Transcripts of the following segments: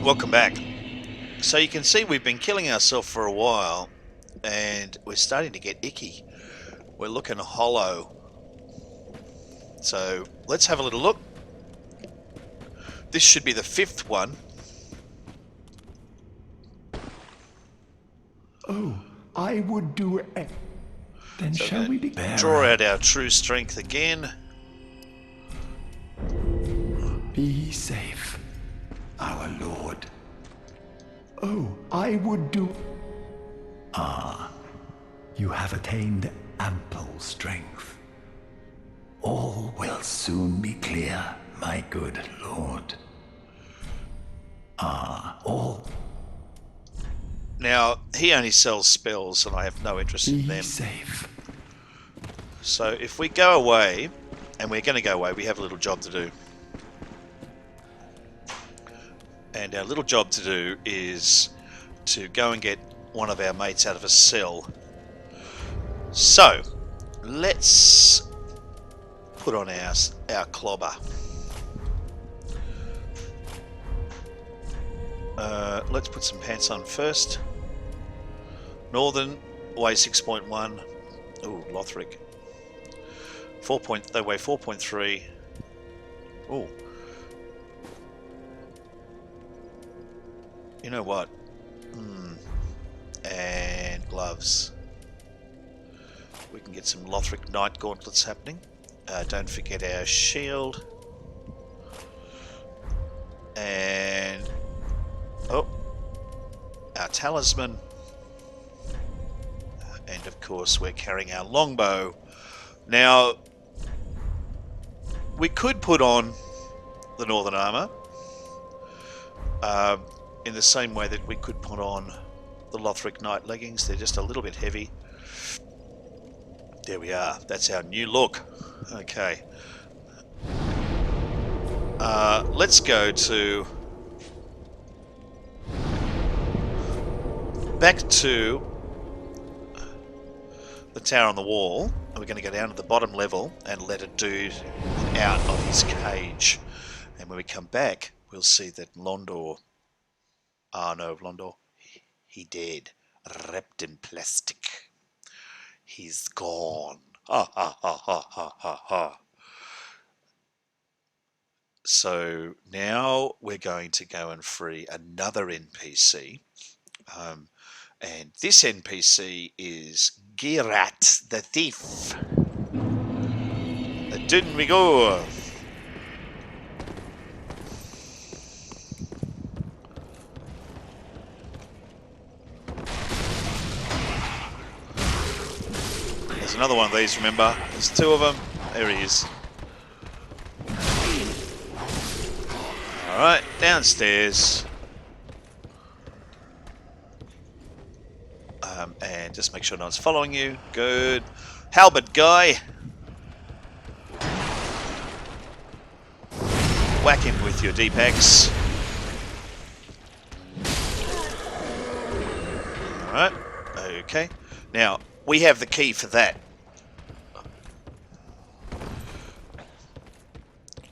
Welcome back. So you can see we've been killing ourselves for a while and we're starting to get icky. We're looking hollow. So let's have a little look. This should be the 5th one. Oh, I would do it. Then So shall we be draw out our true strength again. Be safe, our lord. Oh, I would do. You have attained ample strength. All will soon be clear, my good lord. All. Now, he only sells spells and I have no interest in Be them. safe. So if we go away, and we're going to go away, we have a little job to do. And our little job to do is to go and get one of our mates out of a cell. So, let's put on our clobber. Let's put some pants on first. Northern, weigh 6.1. Ooh, Lothric. They weigh 4.3. Ooh. You know what? And gloves. We can get some Lothric Knight gauntlets happening. Don't forget our shield. And... oh! Our talisman. And of course we're carrying our longbow. Now, we could put on the northern armour. In the same way that we could put on the Lothric Knight leggings. They're just a little bit heavy. There we are. That's our new look. Okay. Let's go to... back to the tower on the wall. And we're going to go down to the bottom level and let a dude out of his cage. And when we come back, we'll see that Londor... ah, no, Londor. He dead. Wrapped in plastic. He's gone. Ha ha ha ha ha ha ha. So now we're going to go and free another NPC. And this NPC is Greirat the thief. Didn't we go? There's another one of these, remember? There's 2 of them. There he is. Alright, downstairs. And just make sure no one's following you. Good. Halberd guy. Whack him with your D-packs. Alright. Okay. Now, we have the key for that.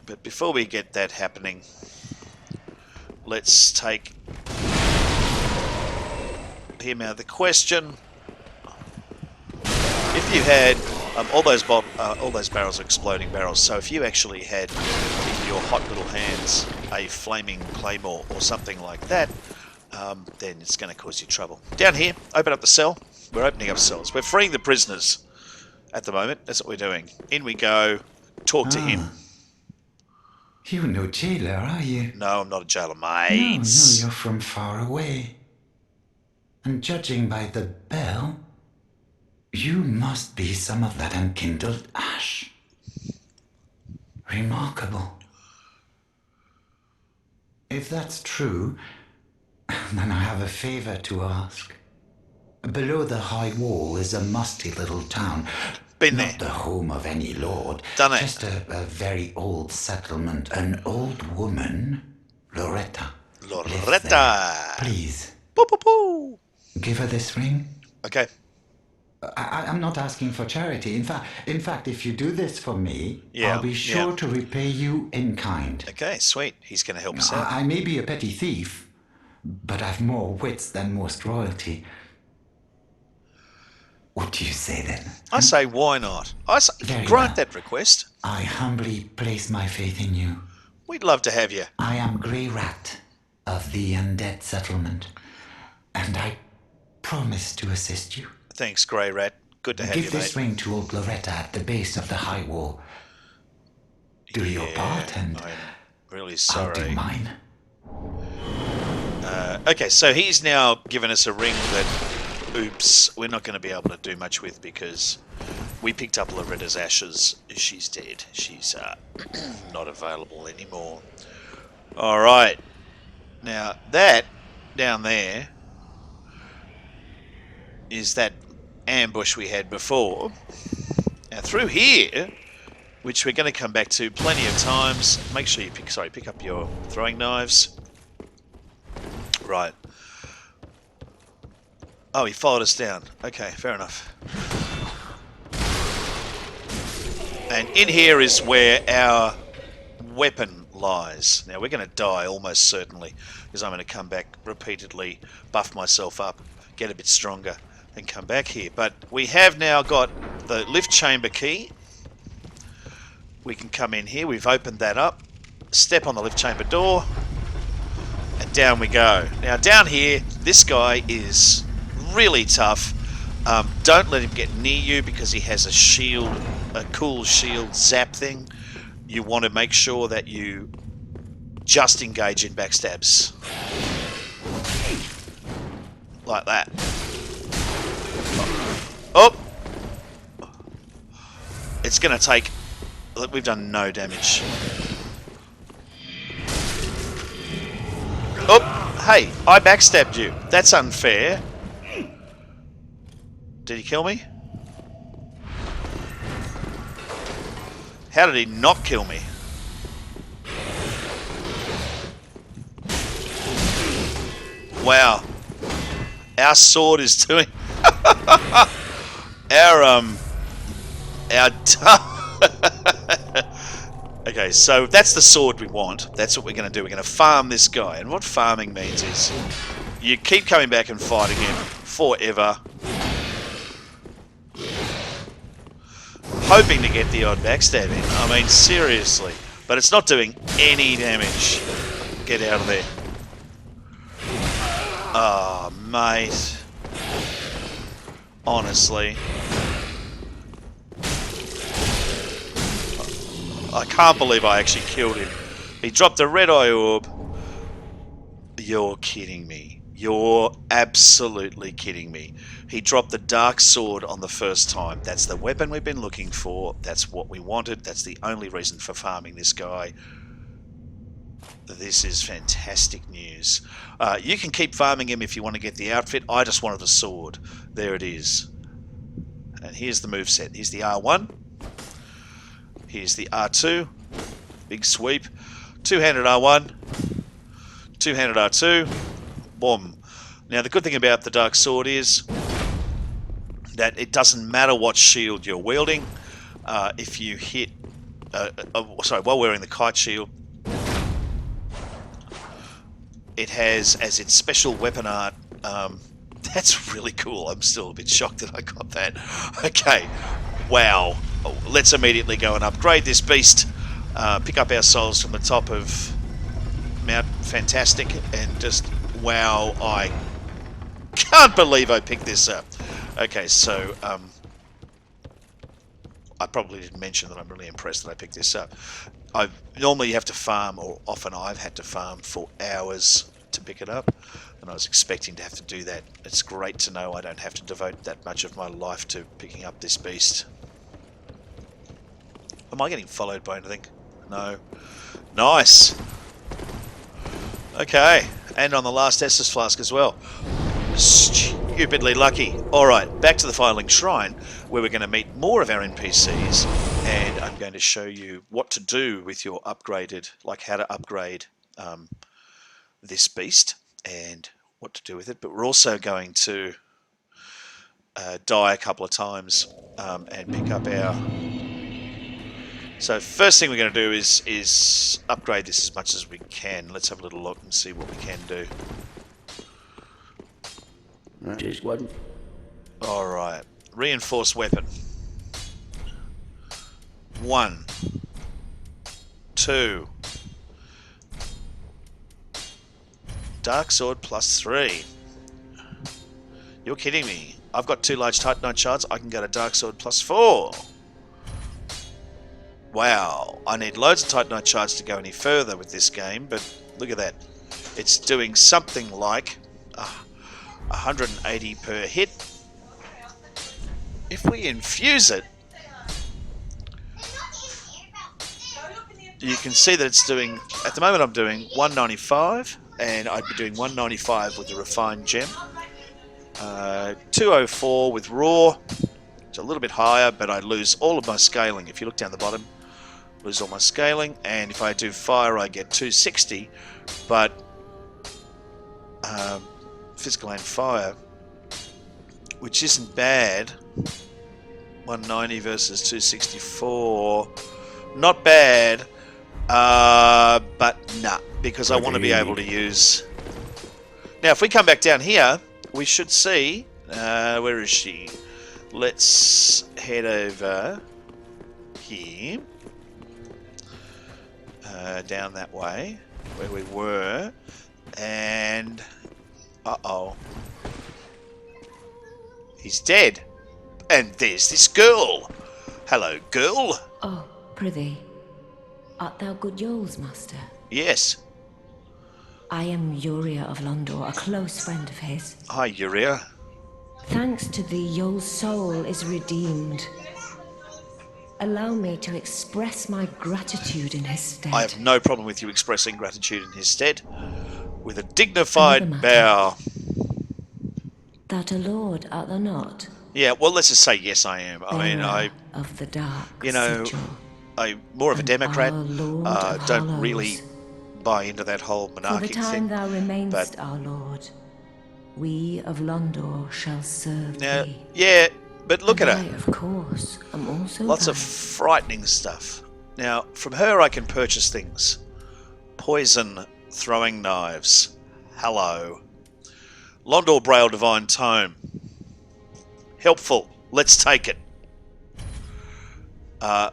But before we get that happening, let's take him out of the question. If you had all those barrels are exploding barrels, so if you actually had in your hot little hands a flaming claymore or something like that, then it's going to cause you trouble. Down here, open up the cell. We're opening up cells. We're freeing the prisoners at the moment. That's what we're doing. In we go. Talk to him. You're no jailer, are you? No, I'm not a jailer, mate. No, you're from far away. And judging by the bell, you must be some of that unkindled ash. Remarkable. If that's true, then I have a favor to ask. Below the high wall is a musty little town. Been Not there. the home of any lord. Done it. Just a very old settlement. An old woman, Loretta. lives there. Please, Poo poo poo. give her this ring. Okay. I'm not asking for charity. In fact, if you do this for me, Yeah, I'll be sure yeah. to repay you in kind. Okay, sweet. He's going to help us out. I may be a petty thief, but I've more wits than most royalty. What do you say then? I say, why not? I say, Very grant well. that request. I humbly place my faith in you. We'd love to have you. I am Greirat of the Undead Settlement, and I promise to assist you. Thanks, Greirat. Good to have Give you, this mate. ring to old Loretta at the base of the high wall. Do your part, and I'm really I'll do sorry. mine. Okay, so he's now given us a ring that, oops, we're not going to be able to do much with because we picked up Loretta's ashes. She's dead. She's not available anymore. All right. Now, that down there is that ambush we had before. Now, through here, which we're going to come back to plenty of times. Make sure you pick up your throwing knives. Right. Oh, he followed us down. Okay, fair enough. And in here is where our weapon lies. Now, we're going to die almost certainly, because I'm going to come back repeatedly, buff myself up, get a bit stronger, and come back here. But we have now got the lift chamber key. We can come in here. We've opened that up. Step on the lift chamber door. And down we go. Now, down here, this guy is really tough. Don't let him get near you because he has a shield, a cool shield zap thing. You want to make sure that you just engage in backstabs. Like that. Oh! It's going to take... Look, we've done no damage. Oh! Hey, I backstabbed you. That's unfair. Did he kill me? How did he not kill me? Wow. Our sword is doing... Okay, so that's the sword we want. That's what we're going to do. We're going to farm this guy. And what farming means is you keep coming back and fighting him forever, hoping to get the odd backstab in. I mean, seriously. But it's not doing any damage. Get out of there. Oh, mate. Honestly. I can't believe I actually killed him. He dropped a red eye orb. You're kidding me. You're absolutely kidding me. He dropped the dark sword on the first time. That's the weapon we've been looking for. That's what we wanted. That's the only reason for farming this guy. This is fantastic news. You can keep farming him if you want to get the outfit. I just wanted a sword. There it is. And here's the moveset. Here's the R1. Here's the R2. Big sweep. Two-handed R1. Two-handed R2. Boom. Now, the good thing about the Dark Sword is that it doesn't matter what shield you're wielding. If you hit... while wearing the Kite Shield, it has, as its special weapon art... that's really cool. I'm still a bit shocked that I got that. Okay. Wow. Let's immediately go and upgrade this beast. Pick up our souls from the top of Mount Fantastic and just... Wow, I can't believe I picked this up. Okay, so I probably didn't mention that I'm really impressed that I picked this up. Normally you have to farm, or often I've had to farm for hours to pick it up, and I was expecting to have to do that. It's great to know I don't have to devote that much of my life to picking up this beast. Am I getting followed by anything? No. Nice. Okay, and on the last Estus Flask as well. Stupidly lucky. Alright, back to the Filing Shrine, where we're going to meet more of our NPCs, and I'm going to show you what to do with your upgraded, like how to upgrade this beast, and what to do with it. But we're also going to die a couple of times and pick up our... So first thing we're going to do is upgrade this as much as we can. Let's have a little look and see what we can do. Just one. Alright. Reinforced weapon. 1. 2. Dark sword plus 3. You're kidding me. I've got 2 large titanite shards. I can go to dark sword plus 4. Wow. I need loads of titanite shards to go any further with this game, but look at that. It's doing something like 180 per hit. If we infuse it, you can see that it's doing, at the moment I'm doing 195, and I'd be doing 195 with the refined gem. 204 with raw. It's a little bit higher, but I lose all of my scaling. If you look down the bottom, lose all my scaling, and if I do fire I get 260, but physical and fire, which isn't bad. 190 versus 264, not bad, but nah, because I want to be able to use. Now if we come back down here, we should see, where is she? Let's head over here, down that way where we were, and uh-oh, he's dead. And there's this girl. Hello, girl. Oh, prithee, art thou good Yoel's master? Yes. I am Uriah of Londor, a close friend of his. Hi, Uriah. Thanks to thee, Yoel's soul is redeemed. Allow me to express my gratitude in his stead. I have no problem with you expressing gratitude in his stead. With a dignified Another bow. Thou a lord, art thou not? Yeah, well, let's just say yes, I am. I mean, Bearer of the dark you know, sigil, I'm more of a and Democrat. our Lord of Don't Hollows. really buy into that whole For the monarchic time thing. thou remainest but our lord, we of Londor shall serve now, thee. yeah, but look And at I, her. of course, am also Lots of thine. frightening stuff. Now, from her I can purchase things. Poison throwing knives. Hello. Londor Braille Divine Tome. Helpful. Let's take it.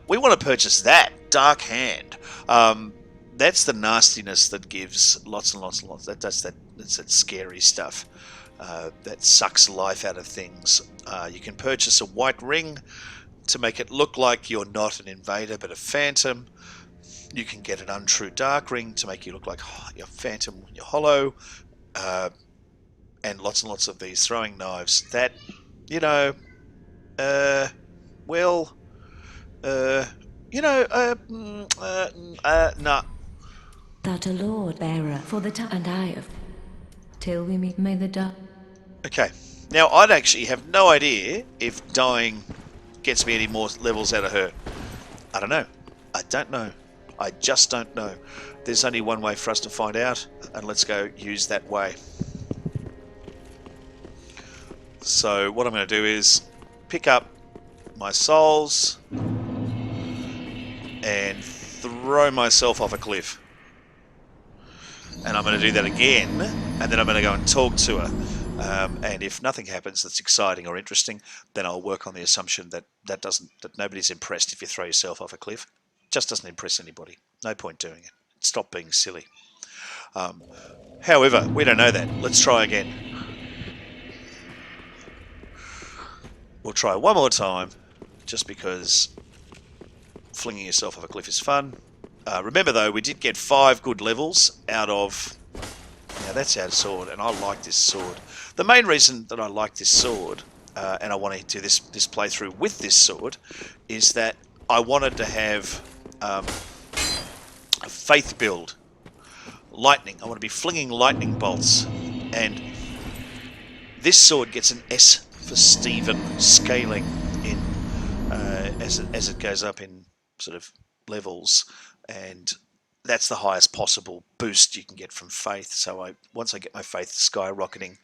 We want to purchase that. Dark Hand. That's the nastiness that gives lots and lots and lots. That's that scary stuff. That sucks life out of things. You can purchase a white ring to make it look like you're not an invader but a phantom. You can get an untrue dark ring to make you look like you're phantom when you're hollow. And lots of these throwing knives that, you know, nah. Thou a lord bearer for the time, and I of till we meet. May the dark. Okay, now I'd actually have no idea if dying gets me any more levels out of her. I don't know. I don't know. I just don't know. There's only one way for us to find out, and let's go use that way. So what I'm going to do is pick up my souls and throw myself off a cliff. And I'm going to do that again, and then I'm going to go and talk to her. And if nothing happens that's exciting or interesting, then I'll work on the assumption that that nobody's impressed if you throw yourself off a cliff. It just doesn't impress anybody. No point doing it. Stop being silly. However, we don't know that. Let's try again. We'll try one more time, just because flinging yourself off a cliff is fun. Remember though, we did get 5 good levels out of... Now that's our sword, and I like this sword. The main reason that I like this sword, and I want to do this playthrough with this sword, is that I wanted to have a faith build. Lightning. I want to be flinging lightning bolts. And this sword gets an S for Stephen scaling in as it goes up in sort of levels, and that's the highest possible boost you can get from faith. So once I get my faith skyrocketing,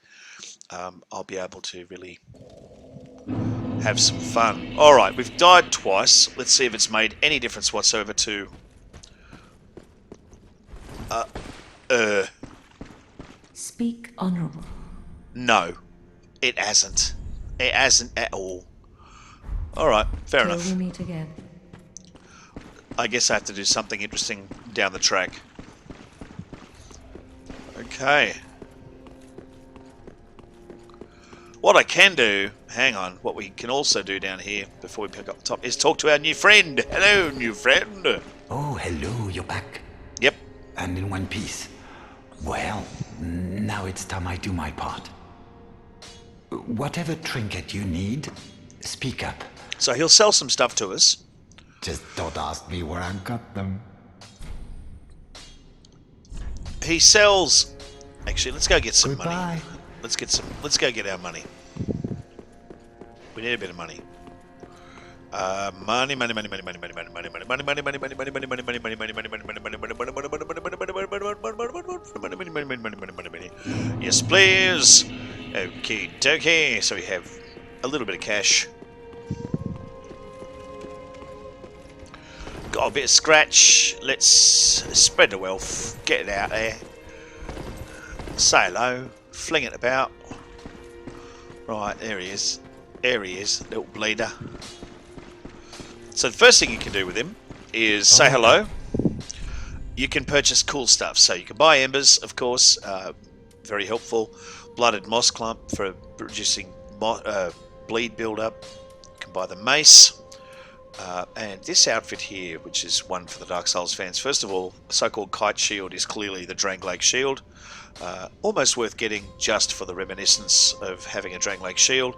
I'll be able to really have some fun. Alright, we've died twice. Let's see if it's made any difference whatsoever to... Speak honourable. No. It hasn't. It hasn't at all. Alright, fair Till enough. we meet again. I guess I have to do something interesting down the track. Okay. What I can do, hang on, what we can also do down here before we pick up the top is talk to our new friend. Hello, new friend. Oh, hello, you're back. Yep. And in one piece. Well, now it's time I do my part. Whatever trinket you need, speak up. So he'll sell some stuff to us. Just don't ask me where I got them. He sells. Actually, let's go get some Goodbye. money. Let's go get our money. We need a bit of money. Money. Yes, please. Okie dokie. So we have a little bit of cash. Got a bit of scratch. Let's spread the wealth. Get it out there. Say hello. Fling it about. Right, there he is. There he is, little bleeder. So the first thing you can do with him is say hello. You can purchase cool stuff. So you can buy embers, of course. Very helpful. Blooded moss clump for producing bleed build-up. You can buy the mace. And this outfit here, which is one for the Dark Souls fans. First of all, the so-called kite shield is clearly the Drangleic shield. Almost worth getting just for the reminiscence of having a Drangleic shield.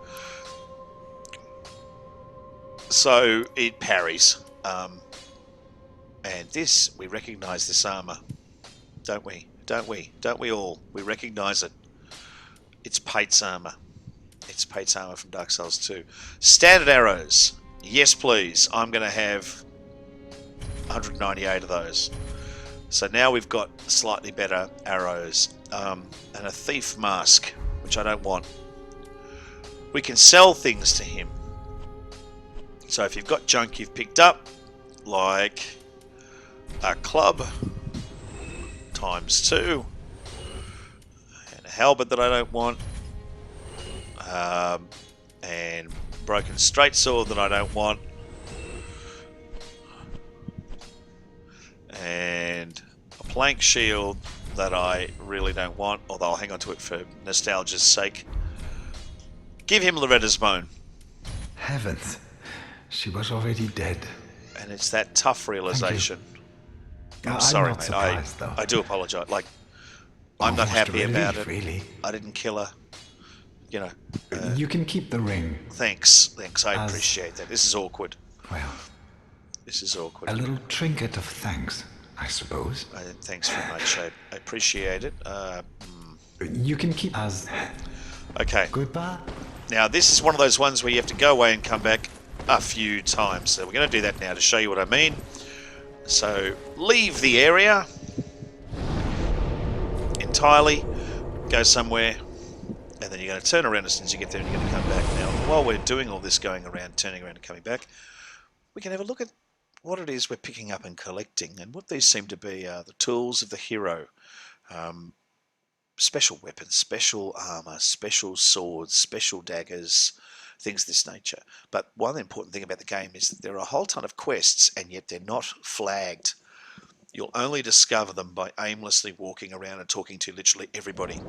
So it parries. And this, we recognise this armour. Don't we? Don't we? Don't we all? We recognise it. It's Pate's armour. It's Pate's armour from Dark Souls 2. Standard arrows. Yes, please. I'm going to have 198 of those. So now we've got slightly better arrows. And a thief mask, which I don't want. We can sell things to him. So if you've got junk you've picked up, like a club ×2, and a halberd that I don't want, and broken straight sword that I don't want, and a plank shield that I really don't want, although I'll hang on to it for nostalgia's sake. Give him Loretta's bone. Heavens, she was already dead. And it's that tough realization. I'm I'm sorry, not mate. surprised, though. I do apologise. Like, I'm not Almost happy a about relief, it. really. I didn't kill her. You know. You can keep the ring. Thanks. I As- appreciate that. This is awkward. Well, This is awkward. a little trinket of thanks, I suppose. Thanks very much. I appreciate it. You can keep as Okay. goodbye. Now, this is one of those ones where you have to go away and come back a few times. So we're going to do that now to show you what I mean. So, leave the area entirely, go somewhere, and then you're going to turn around as soon as you get there and you're going to come back. Now, while we're doing all this going around, turning around and coming back, we can have a look at what it is we're picking up and collecting. And what these seem to be are the tools of the hero. Special weapons, special armor, special swords, special daggers, things of this nature. But one important thing about the game is that there are a whole ton of quests, and yet they're not flagged. You'll only discover them by aimlessly walking around and talking to literally everybody.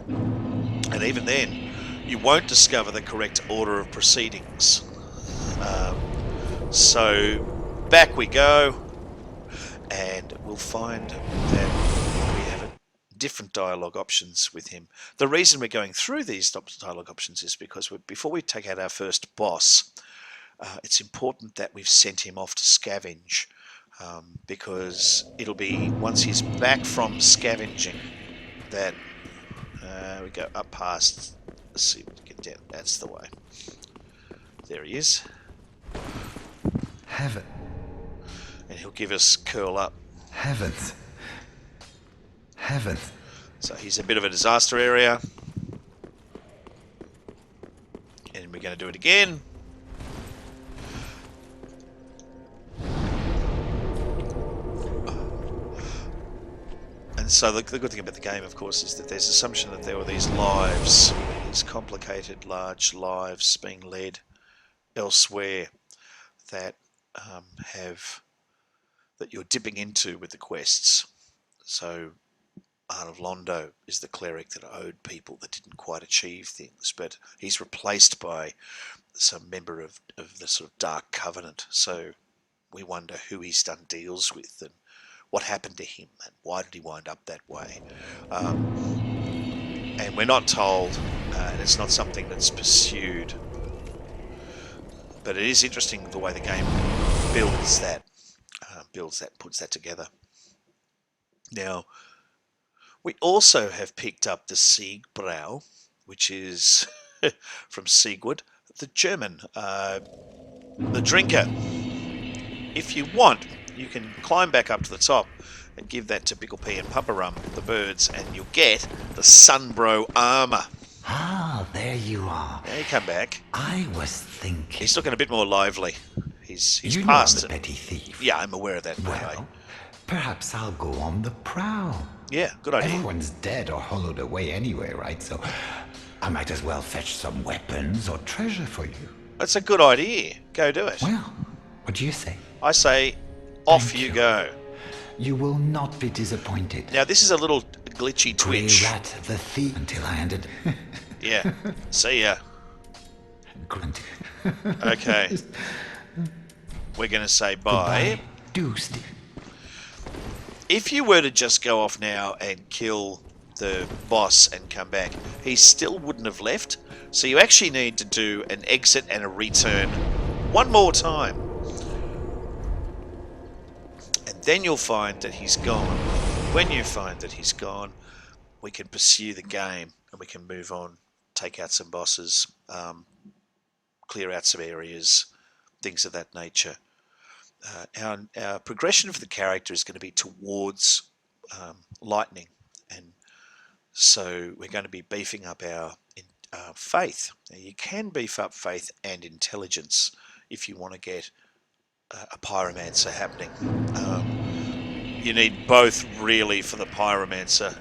And even then, you won't discover the correct order of proceedings. So back we go, and we'll find that we have different dialogue options with him. The reason we're going through these dialogue options is because before we take out our first boss, it's important that we've sent him off to scavenge, because it'll be once he's back from scavenging that we go up past. Let's see if we can get down. That's the way. There he is. Heaven. And he'll give us curl up. Heavens. Heavens. So he's a bit of a disaster area. And we're going to do it again. And so the good thing about the game, of course, is that there's assumption that there were these lives these complicated, large lives being led elsewhere that that you're dipping into with the quests. So Art of Londo is the cleric that owed people that didn't quite achieve things, but he's replaced by some member of the sort of Dark Covenant. So we wonder who he's done deals with and what happened to him and why did he wind up that way. And we're not told, and it's not something that's pursued, but it is interesting the way the game builds that, puts that together. Now, we also have picked up the Siegbräu, which is from Siegward, the German, the drinker. If you want, you can climb back up to the top and give that to Pickle P and Papa Rum, the birds, and you'll get the Sunbro armour. Ah, there you are. Now you come back. I was thinking. He's looking a bit more lively. He's You know I'm past the it. petty thief. Yeah, I'm aware of that. By the way. Well, perhaps I'll go on the prowl. Yeah, good idea. Everyone's dead or hollowed away anyway, right? So I might as well fetch some weapons or treasure for you. That's a good idea. Go do it. Well, what do you say? I say, off Thank you you. go. You will not be disappointed. Now, this is a little glitchy twitch. Greirat the thief until I ended. Yeah. See ya. Grunt. Okay. We're going to say bye. Goodbye, Deuced. If you were to just go off now and kill the boss and come back, he still wouldn't have left. So you actually need to do an exit and a return one more time. And then you'll find that he's gone. When you find that he's gone, we can pursue the game and we can move on, take out some bosses, clear out some areas, things of that nature. Our progression for the character is going to be towards lightning, and so we're going to be beefing up our faith. Now, you can beef up faith and intelligence if you want to get a pyromancer happening. You need both really for the pyromancer,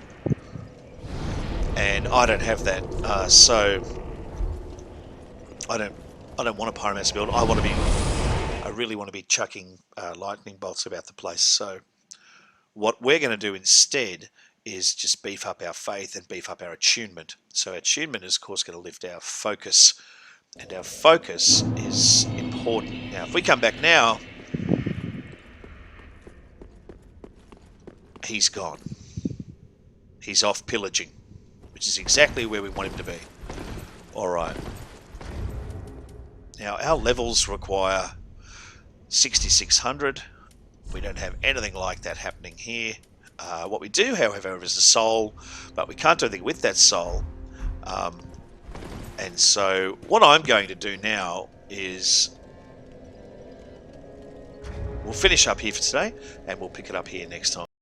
and I don't have that, so I don't want a pyromancer build. I really want to be chucking lightning bolts about the place. So what we're going to do instead is just beef up our faith and beef up our attunement. So attunement is, of course, going to lift our focus, and our focus is important. Now, if we come back now, he's gone. He's off pillaging, which is exactly where we want him to be. All right. Now, our levels require 6,600. We don't have anything like that happening here. What we do, however, is a soul, but we can't do anything with that soul. And so what I'm going to do now is we'll finish up here for today, and we'll pick it up here next time.